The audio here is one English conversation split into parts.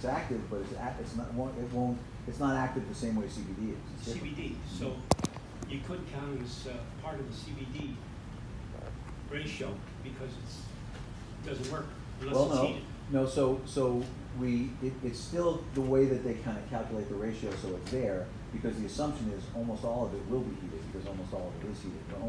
It's active, but it's not active the same way CBD is. CBD. So you couldn't count it as part of the CBD ratio because it doesn't work unless it's heated. No. So it's still the way that they kind of calculate the ratio, so it's there, because the assumption is almost all of it will be heated, because almost all of it is heated. But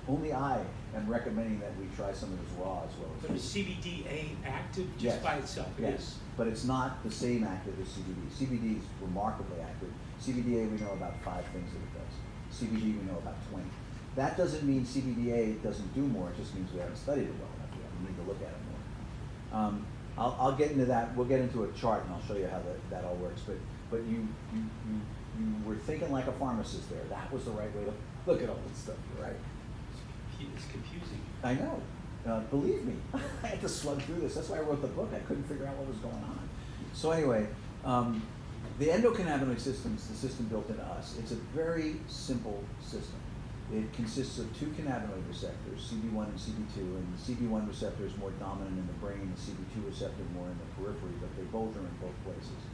only I am recommending that we try some of this raw as well. But is CBDA active just by itself? Yes, but it's not the same active as CBD. CBD is remarkably active. CBDA, we know about 5 things that it does. CBD, we know about 20. That doesn't mean CBDA doesn't do more. It just means we haven't studied it well enough yet. We need to look at it more. I'll get into that. We'll get into a chart, and I'll show you how that all works. But you were thinking like a pharmacist there. That was the right way to look at all this stuff, right? It's confusing. I know. Believe me, I had to slug through this. That's why I wrote the book. I couldn't figure out what was going on. So anyway, the endocannabinoid system is the system built into us. It's a very simple system. It consists of 2 cannabinoid receptors, CB1 and CB2, and the CB1 receptor is more dominant in the brain, the CB2 receptor more in the periphery, but they both are in both places.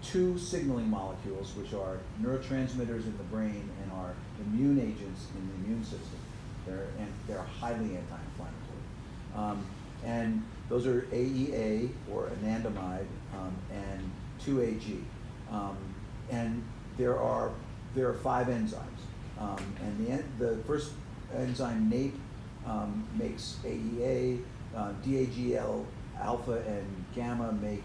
2 signaling molecules, which are neurotransmitters in the brain and are immune agents in the immune system. They're highly anti-inflammatory. And those are AEA, or anandamide, and 2AG. And there are 5 enzymes. And the first enzyme, NAPE, makes AEA, DAGL alpha and gamma make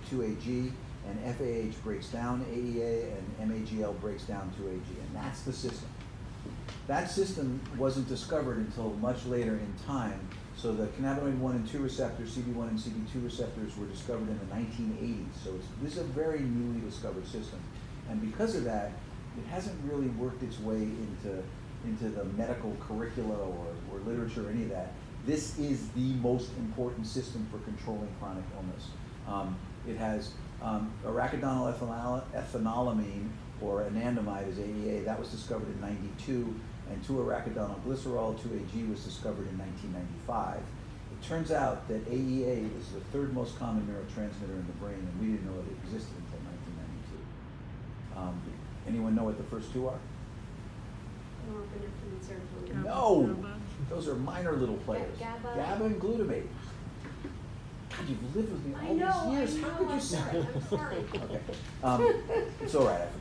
2AG, and FAH breaks down AEA, and MAGL breaks down 2AG, and that's the system. That system wasn't discovered until much later in time, so the cannabinoid 1 and 2 receptors, CB1 and CB2 receptors, were discovered in the 1980s, so this is a very newly discovered system. And because of that, it hasn't really worked its way into the medical curricula or literature or any of that. This is the most important system for controlling chronic illness. It has arachidonyl ethanolamine, or anandamide, is AEA. That was discovered in '92, and 2-arachidonyl glycerol, 2AG, was discovered in 1995. It turns out that AEA is the 3rd most common neurotransmitter in the brain, and we didn't know it existed until 1992. Anyone know what the first 2 are? No! Those are minor little players. GABA and glutamate. God, you've lived with me all these years. How could you say that? I'm sorry. Okay. It's all right, I forget.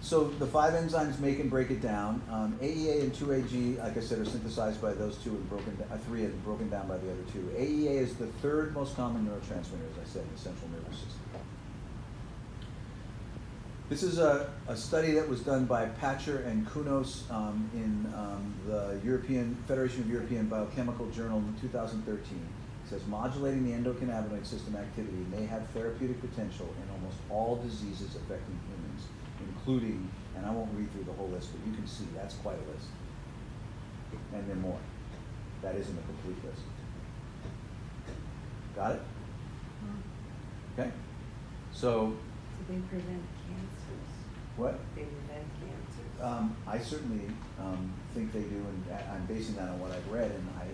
So the 5 enzymes make and break it down. AEA and 2AG, like I said, are synthesized by those 2 and broken down, 3 and broken down by the other 2. AEA is the 3rd most common neurotransmitter, as I said, in the central nervous system. This is a study that was done by Patcher and Kunos in the Federation of European Biochemical Journal in 2013. It says modulating the endocannabinoid system activity may have therapeutic potential in almost all diseases affecting humans, including, and I won't read through the whole list, but you can see that's quite a list. And then more. That isn't a complete list. Got it? Okay. So they prevent cancers. What? They prevent cancers. I certainly think they do, and I'm basing that on what I've read, and I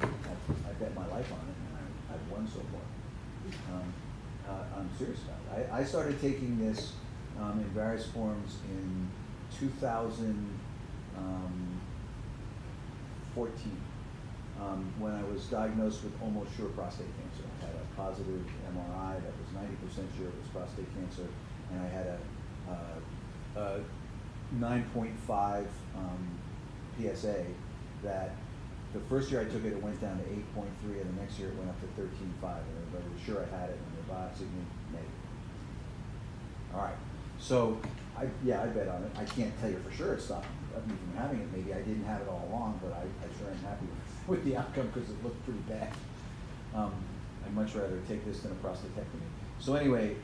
bet my life on it, and I've won so far. I'm serious about it. I started taking this in various forms in 2014, when I was diagnosed with almost sure prostate cancer. I had a positive MRI that was 90% sure it was prostate cancer, and I had a 9.5 PSA that the first year I took it, it went down to 8.3, and the next year it went up to 13.5, and everybody was sure I had it, and they biopsied me negative. All right, so I bet on it. I can't tell you for sure it stopped me from having it. Maybe I didn't have it all along, but I sure am happy with the outcome because it looked pretty bad. I'd much rather take this than a prostatectomy. So anyway,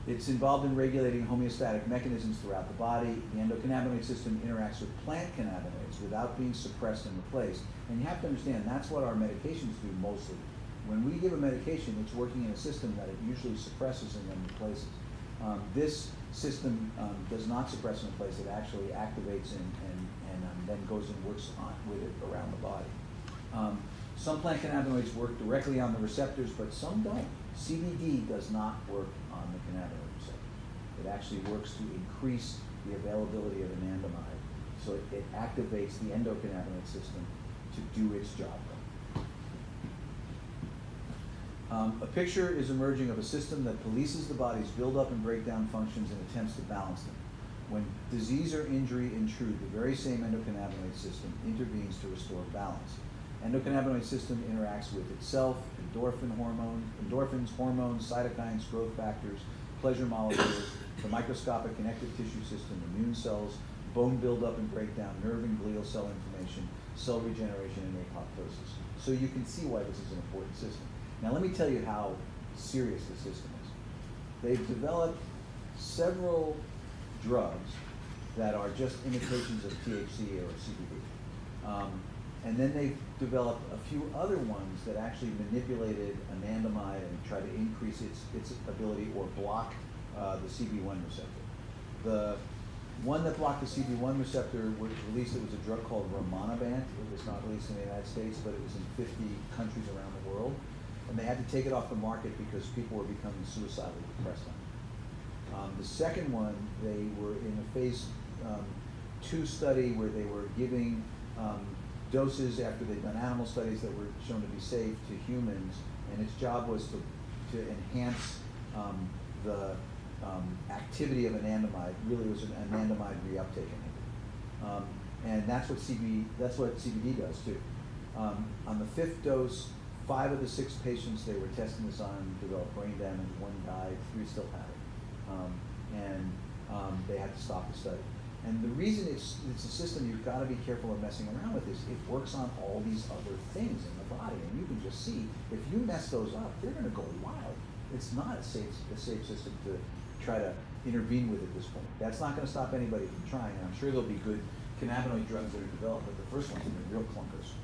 it's involved in regulating homeostatic mechanisms throughout the body. The endocannabinoid system interacts with plant cannabinoids without being suppressed and replaced. And you have to understand, that's what our medications do mostly. When we give a medication, it's working in a system that it usually suppresses and then replaces. This system does not suppress and replace. It actually activates and then goes and works with it around the body. Some plant cannabinoids work directly on the receptors, but some don't. CBD does not work on the cannabinoid receptor. It actually works to increase the availability of anandamide, so it activates the endocannabinoid system to do its job. A picture is emerging of a system that polices the body's build-up and breakdown functions and attempts to balance them. When disease or injury intrude, the very same endocannabinoid system intervenes to restore balance. Endocannabinoid system interacts with itself, endorphins, hormones, cytokines, growth factors, pleasure molecules, the microscopic connective tissue system, immune cells, bone buildup and breakdown, nerve and glial cell inflammation, cell regeneration, and apoptosis. So you can see why this is an important system. Now let me tell you how serious the system is. They've developed several drugs that are just imitations of THC or CBD. And then they've developed a few other ones that actually manipulated anandamide and try to increase its ability or block the CB1 receptor. The one that blocked the CB1 receptor was released. It was a drug called Rimonabant. It was not released in the United States, but it was in 50 countries around the world. And they had to take it off the market because people were becoming suicidally depressed on it. The second one, they were in a phase 2 study where they were giving doses after they'd done animal studies that were shown to be safe to humans, and its job was to enhance the activity of anandamide. Really was an anandamide reuptake inhibitor. And that's what CBD does too. On the 5th dose, 5 of the 6 patients they were testing this on developed brain damage. 1 died, 3 still had it. They had to stop the study. And the reason it's a system you've got to be careful of messing around with is it works on all these other things in the body. And you can just see, if you mess those up, they're going to go wild. It's not a safe system to try to intervene with at this point. That's not going to stop anybody from trying. And I'm sure there'll be good cannabinoid drugs that are developed, but the first ones have been real clunkers.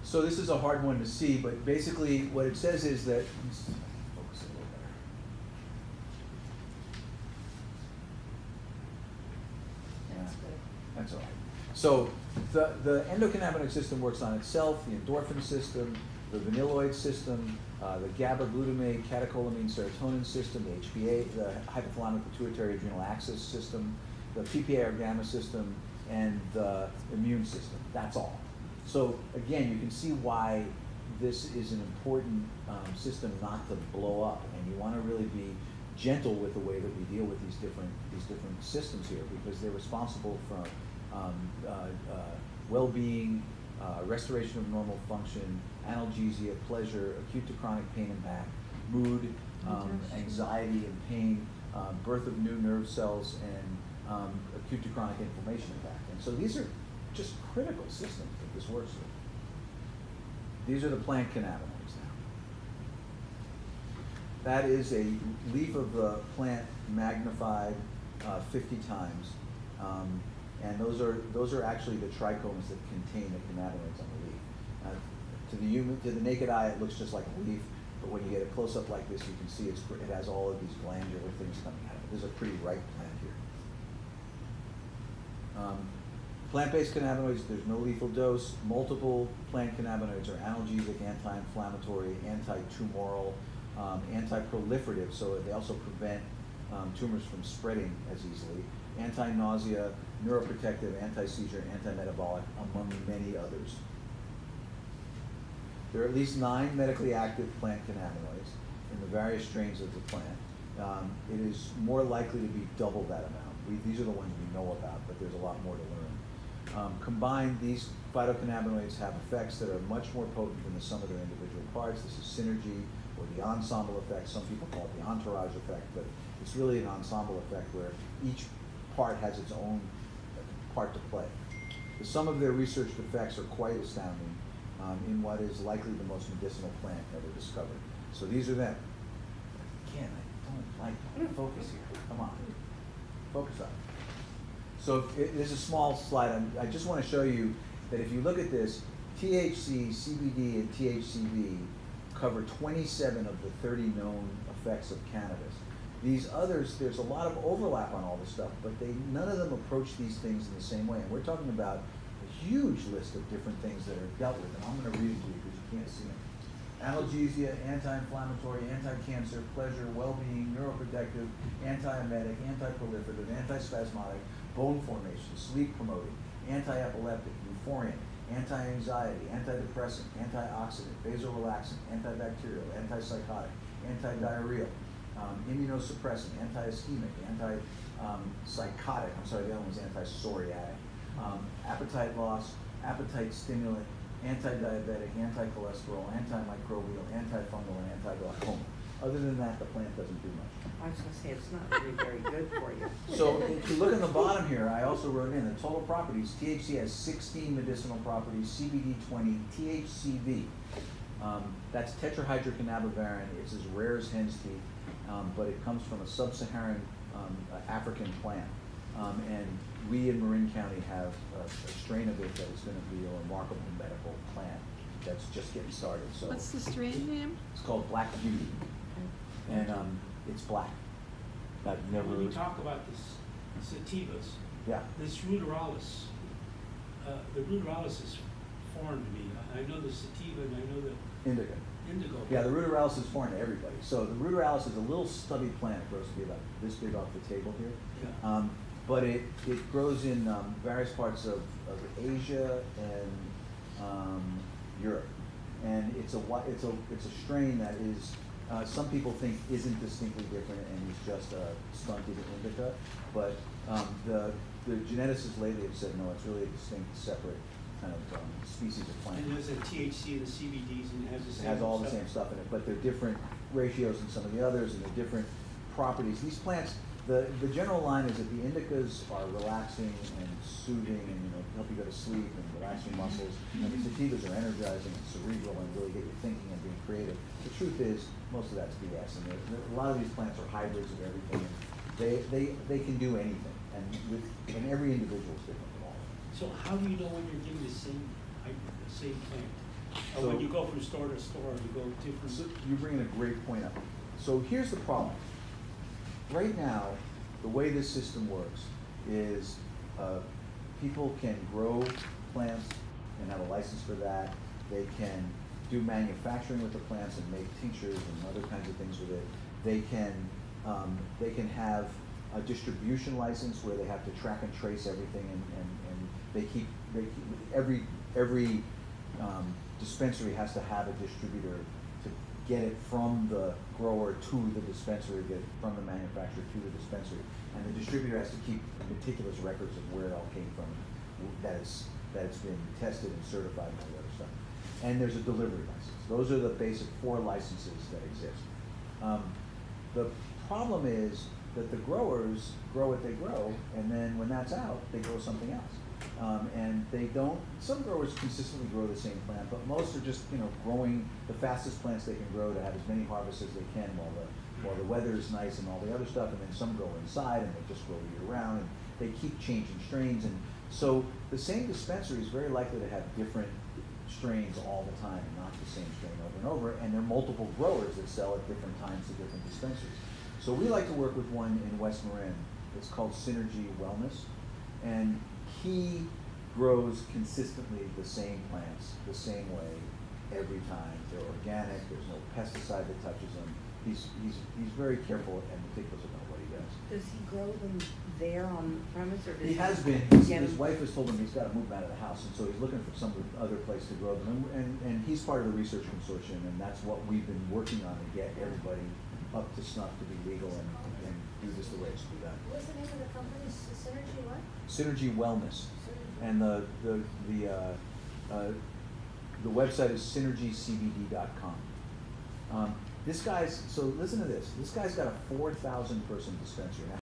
So this is a hard one to see, but basically what it says is that, let's focus a little better. Yeah, that's all right. So the endocannabinoid system works on itself, the endorphin system, the vanilloid system, the GABA, glutamate, catecholamine, serotonin system, the HPA, the hypothalamic pituitary adrenal axis system, the PPAR gamma system, and the immune system. That's all. So again, you can see why this is an important system not to blow up, and you want to really be gentle with the way that we deal with these different systems here, because they're responsible for well-being, restoration of normal function, analgesia, pleasure, acute to chronic pain and back, mood, anxiety and pain, birth of new nerve cells, and acute to chronic inflammation and back. And so these are just critical systems that this works with. These are the plant cannabinoids now. That is a leaf of the plant magnified 50 times. And those are actually the trichomes that contain the cannabinoids on the leaf. To the naked eye, it looks just like a leaf, but when you get a close up like this, you can see it has all of these glandular things coming out of it. This is a pretty ripe plant here. Plant-based cannabinoids, there's no lethal dose. Multiple plant cannabinoids are analgesic, anti-inflammatory, anti-tumoral, anti-proliferative, so they also prevent tumors from spreading as easily, anti-nausea, neuroprotective, anti-seizure, anti-metabolic, among many others. There are at least 9 medically active plant cannabinoids in the various strains of the plant. It is more likely to be double that amount. These are the ones we know about, but there's a lot more to learn. Combined, these phytocannabinoids have effects that are much more potent than the sum of their individual parts. This is synergy, or the ensemble effect. Some people call it the entourage effect, but it's really an ensemble effect where each part has its own part to play. The sum of their researched effects are quite astounding in what is likely the most medicinal plant ever discovered. So these are them. Again, I don't like focus here. Come on, focus on it. So there's a small slide. I just want to show you that if you look at this, THC, CBD, and THCV cover 27 of the 30 known effects of cannabis. These others, there's a lot of overlap on all this stuff, but none of them approach these things in the same way. And we're talking about a huge list of different things that are dealt with, and I'm going to read it to you because can't see them. Analgesia, anti-inflammatory, anti-cancer, pleasure, well-being, neuroprotective, antiemetic, anti-proliferative, antispasmodic, bone formation, sleep promoting, anti-epileptic, euphoriant, anti-anxiety, antidepressant, antioxidant, vasorelaxant, antibacterial, antipsychotic, antidiarrheal, immunosuppressant, anti-ischemic, anti-psychotic, I'm sorry, the other one's anti-psoriatic, appetite loss, appetite stimulant, anti-diabetic, anti-cholesterol, antimicrobial, antifungal, and anti-glaucoma. Other than that, the plant doesn't do much. I was gonna say, it's not really very good for you. So if you look at the bottom here, I also wrote in the total properties. THC has 16 medicinal properties, CBD 20, THCV. That's tetrahydrocannabivarin. It's as rare as hen's teeth, but it comes from a sub-Saharan African plant. And we in Marin County have a strain of it that is going to be a remarkable medical plant that's just getting started. So what's the strain name? it's called Black Beauty, and it's black. I've never. When you talk about this sativas, Yeah. this ruderalis, the ruderalis is foreign to me. I know the sativa and I know the Indica. indigo. Yeah, the ruderalis is foreign to everybody. So the ruderalis is a little stubby plant. It grows to be about this big off the table here. Yeah. But it grows in various parts of Asia and Europe, and it's a strain that is some people think isn't distinctly different and is just a stunted indica, but the geneticists lately have said no, it's really a distinct, separate kind of species of plant. And there's a THC and the CBDs and it has the same It has all the stuff. same stuff in it, but they're different ratios than some of the others, and they're different properties. These plants. The general line is that the indicas are relaxing and soothing and help you go to sleep and relax your muscles. And the sativas are energizing and cerebral and really get you thinking and being creative. The truth is, most of that's BS. And a lot of these plants are hybrids of everything. And they can do anything. And every individual is different with all of them. So how do you know when you're giving the same plant? Or So- when you go from store to store, you go different. So you're bringing a great point up. So here's the problem. Right now, the way this system works is people can grow plants and have a license for that. They can do manufacturing with the plants and make tinctures and other kinds of things with it. They can have a distribution license where they have to track and trace everything, and they keep every dispensary has to have a distributor to get it from the grower to the dispensary, get it from the manufacturer to the dispensary, and the distributor has to keep meticulous records of where it all came from, that it's been tested and certified and all the other stuff. And there's a delivery license. Those are the basic 4 licenses that exist. The problem is that the growers grow what they grow, and then when that's out, they grow something else. And they don't, some growers consistently grow the same plant, but most are just, growing the fastest plants they can grow to have as many harvests as they can while the weather is nice and all the other stuff, and then some grow inside and they just grow year round, and they keep changing strains. And so the same dispensary is very likely to have different strains all the time, and not the same strain over and over, and there are multiple growers that sell at different times to different dispensaries. So we like to work with one in West Marin. It's called Synergy Wellness, and he grows consistently the same plants the same way every time. They're organic. There's no pesticide that touches them. He's very careful and meticulous about what he does. Does he grow them there on premise, or does He has been. His wife has told him he's got to move out of the house, and so he's looking for some other place to grow them. And he's part of the research consortium, and that's what we've been working on to get everybody up to snuff to be legal and do this the way it's to be done. What's the name of the company? Synergy what? Synergy Wellness, Synergy. and the website is synergycbd.com. So listen to this. This guy's got a 4,000 person dispensary. Now,